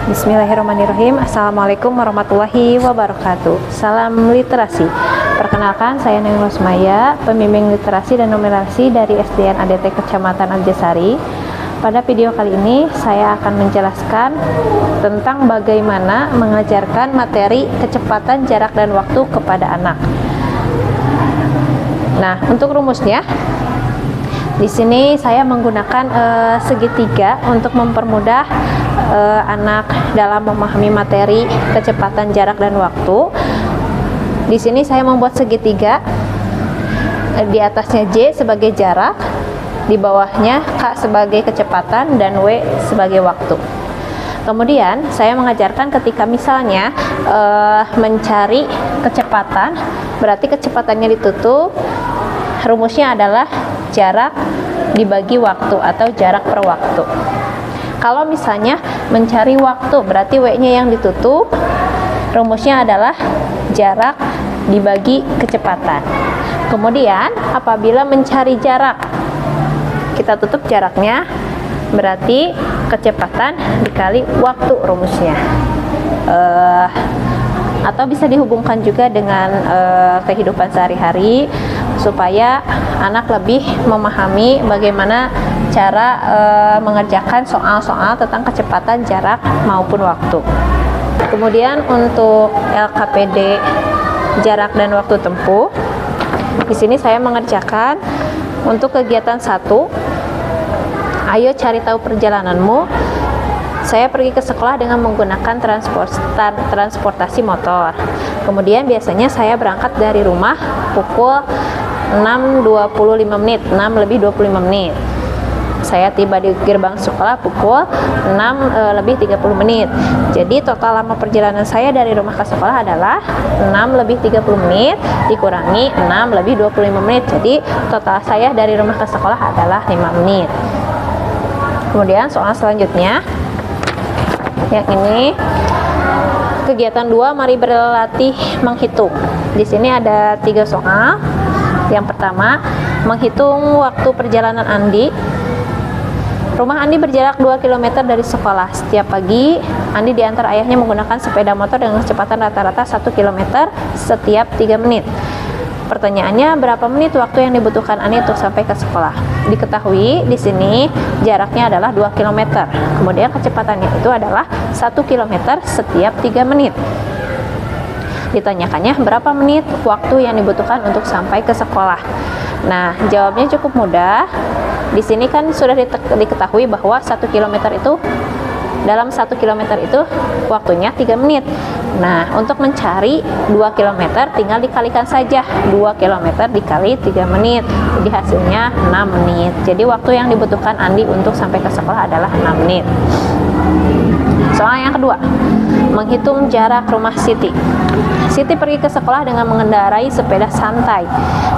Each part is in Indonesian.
Bismillahirrahmanirrahim. Assalamualaikum warahmatullahi wabarakatuh. Salam literasi. Perkenalkan, saya Neng Rosmaya, pembimbing literasi dan numerasi dari SDN ADT Kecamatan Arjasari. Pada video kali ini, saya akan menjelaskan tentang bagaimana mengajarkan materi kecepatan, jarak, dan waktu kepada anak. Nah, untuk rumusnya, di sini saya menggunakan segitiga untuk mempermudah anak dalam memahami materi kecepatan, jarak, dan waktu. Di sini saya membuat segitiga, di atasnya J sebagai jarak, di bawahnya K sebagai kecepatan, dan W sebagai waktu. Kemudian saya mengajarkan ketika misalnya mencari kecepatan, berarti kecepatannya ditutup, rumusnya adalah jarak dibagi waktu atau jarak per waktu. Kalau misalnya mencari waktu, berarti W-nya yang ditutup, rumusnya adalah jarak dibagi kecepatan. Kemudian apabila mencari jarak, kita tutup jaraknya, berarti kecepatan dikali waktu rumusnya. Atau bisa dihubungkan juga dengan kehidupan sehari-hari supaya anak lebih memahami bagaimana cara mengerjakan soal-soal tentang kecepatan, jarak, maupun waktu. Kemudian untuk LKPD jarak dan waktu tempuh, di sini saya mengerjakan untuk kegiatan 1. Ayo cari tahu perjalananmu. Saya pergi ke sekolah dengan menggunakan transportasi motor. Kemudian biasanya saya berangkat dari rumah pukul 6.25 menit, 6 lebih 25 menit. Saya tiba di gerbang sekolah pukul 6 lebih 30 menit. Jadi total lama perjalanan saya dari rumah ke sekolah adalah 6 lebih 30 menit dikurangi 6 lebih 25 menit. Jadi total saya dari rumah ke sekolah adalah 5 menit. Kemudian soal selanjutnya, yang ini kegiatan 2, mari berlatih menghitung. Di sini ada 3 soal. Yang pertama, menghitung waktu perjalanan Andi. Rumah Andi berjarak 2 km dari sekolah. Setiap pagi, Andi diantar ayahnya menggunakan sepeda motor dengan kecepatan rata-rata 1 km setiap 3 menit. Pertanyaannya, berapa menit waktu yang dibutuhkan Andi untuk sampai ke sekolah? Diketahui di sini jaraknya adalah 2 km. Kemudian kecepatannya itu adalah 1 km setiap 3 menit. Ditanyakannya berapa menit waktu yang dibutuhkan untuk sampai ke sekolah. Nah, jawabnya cukup mudah. Di sini kan sudah diketahui bahwa 1 km itu, dalam 1 km itu waktunya 3 menit. Nah, untuk mencari 2 km tinggal dikalikan saja 2 km dikali 3 menit. Jadi hasilnya 6 menit. Jadi waktu yang dibutuhkan Andi untuk sampai ke sekolah adalah 6 menit. Soal yang kedua, menghitung jarak rumah Siti. Siti pergi ke sekolah dengan mengendarai sepeda santai.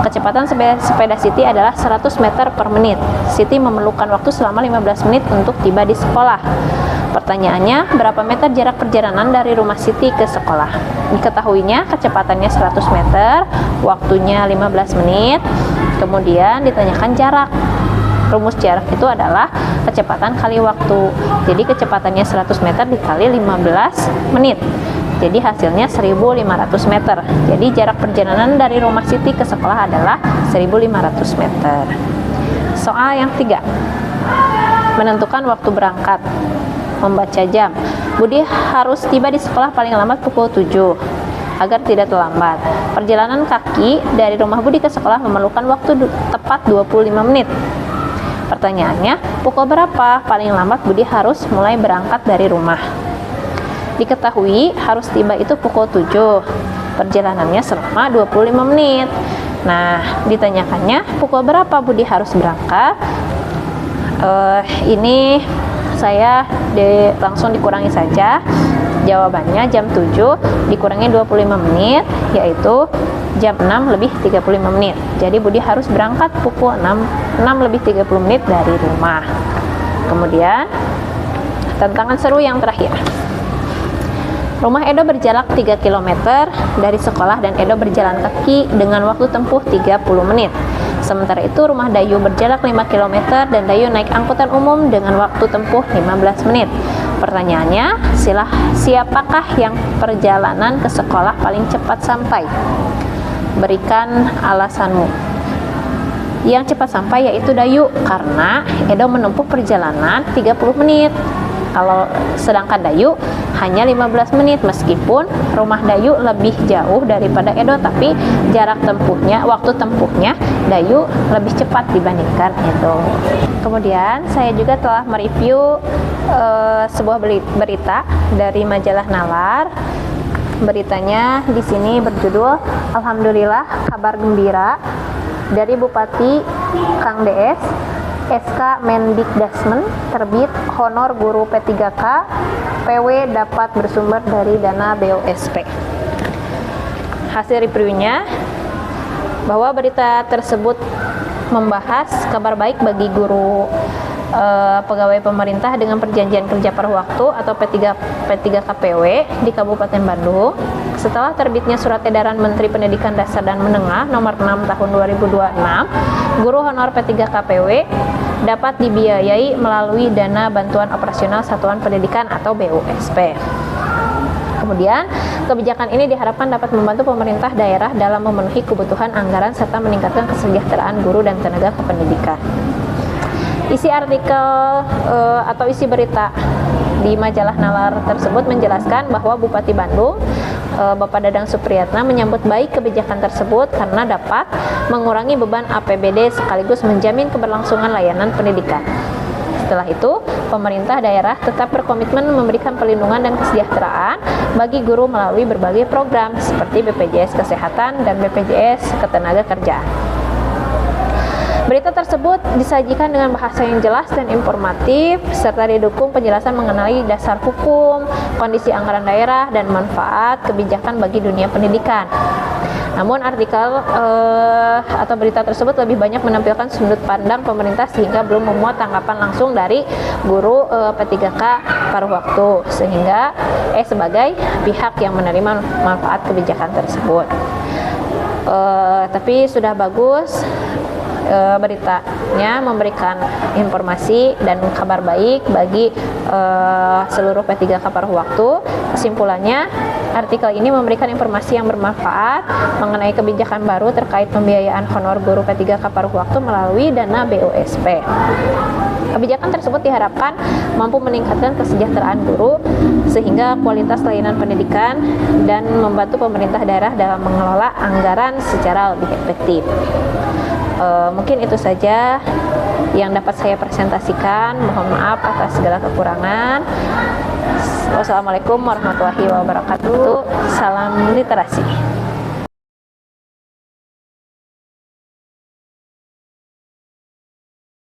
Kecepatan sepeda Siti adalah 100 meter per menit. Siti memerlukan waktu selama 15 menit untuk tiba di sekolah. Pertanyaannya, berapa meter jarak perjalanan dari rumah Siti ke sekolah? Diketahuinya kecepatannya 100 meter, waktunya 15 menit. Kemudian ditanyakan jarak. Rumus jarak itu adalah kecepatan kali waktu. Jadi kecepatannya 100 meter dikali 15 menit. Jadi hasilnya 1.500 meter. Jadi jarak perjalanan dari rumah Siti ke sekolah adalah 1.500 meter. Soal yang 3. Menentukan waktu berangkat. Membaca jam. Budi harus tiba di sekolah paling lambat pukul 7 agar tidak terlambat. Perjalanan kaki dari rumah Budi ke sekolah memerlukan waktu tepat 25 menit. Pertanyaannya, pukul berapa paling lambat Budi harus mulai berangkat dari rumah? Diketahui harus tiba itu pukul 7. Perjalanannya selama 25 menit. Nah, ditanyakannya pukul berapa Budi harus berangkat? Ini saya langsung dikurangi saja. Jawabannya jam 7 dikurangi 25 menit, yaitu jam 6 lebih 35 menit. Jadi Budi harus berangkat pukul 6 lebih 30 menit dari rumah. Kemudian tantangan seru yang terakhir. Rumah Edo berjarak 3 km dari sekolah dan Edo berjalan kaki dengan waktu tempuh 30 menit. Sementara itu rumah Dayu berjarak 5 km dan Dayu naik angkutan umum dengan waktu tempuh 15 menit. Pertanyaannya, siapakah yang perjalanan ke sekolah paling cepat sampai? Berikan alasanmu. Yang cepat sampai yaitu Dayu, karena Edo menempuh perjalanan 30 menit. Sedangkan Dayu hanya 15 menit, meskipun rumah Dayu lebih jauh daripada Edo, tapi waktu tempuhnya Dayu lebih cepat dibandingkan Edo. Kemudian saya juga telah mereview sebuah berita dari majalah Nalar. Beritanya di sini berjudul Alhamdulillah kabar gembira dari Bupati Kang DS, SK Mendikdasmen terbit honor guru P3K, PW dapat bersumber dari dana BOSP. Hasil reviewnya bahwa berita tersebut membahas kabar baik bagi guru pegawai pemerintah dengan perjanjian kerja paruh waktu atau P3KPW di Kabupaten Bandung. Setelah terbitnya Surat Edaran Menteri Pendidikan Dasar dan Menengah Nomor 6 Tahun 2026, guru honor P3KPW dapat dibiayai melalui Dana Bantuan Operasional Satuan Pendidikan atau BUSP. Kemudian, kebijakan ini diharapkan dapat membantu pemerintah daerah dalam memenuhi kebutuhan anggaran serta meningkatkan kesejahteraan guru dan tenaga kependidikan. Isi artikel atau isi berita di majalah Nalar tersebut menjelaskan bahwa Bupati Bandung, Bapak Dadang Supriyatna, menyambut baik kebijakan tersebut karena dapat mengurangi beban APBD sekaligus menjamin keberlangsungan layanan pendidikan. Setelah itu, pemerintah daerah tetap berkomitmen memberikan perlindungan dan kesejahteraan bagi guru melalui berbagai program seperti BPJS Kesehatan dan BPJS Ketenagakerjaan. Berita tersebut disajikan dengan bahasa yang jelas dan informatif, serta didukung penjelasan mengenai dasar hukum, kondisi anggaran daerah, dan manfaat kebijakan bagi dunia pendidikan. Namun artikel atau berita tersebut lebih banyak menampilkan sudut pandang pemerintah sehingga belum memuat tanggapan langsung dari guru P3K paruh waktu sebagai pihak yang menerima manfaat kebijakan tersebut. Tapi sudah bagus beritanya memberikan informasi dan kabar baik bagi seluruh P3K paruh waktu. Kesimpulannya, artikel ini memberikan informasi yang bermanfaat mengenai kebijakan baru terkait pembiayaan honor guru P3K paruh waktu melalui dana BUSP. Kebijakan tersebut diharapkan mampu meningkatkan kesejahteraan guru sehingga kualitas layanan pendidikan dan membantu pemerintah daerah dalam mengelola anggaran secara lebih efektif. Mungkin itu saja yang dapat saya presentasikan. Mohon maaf atas segala kekurangan. Wassalamualaikum warahmatullahi wabarakatuh. Salam literasi.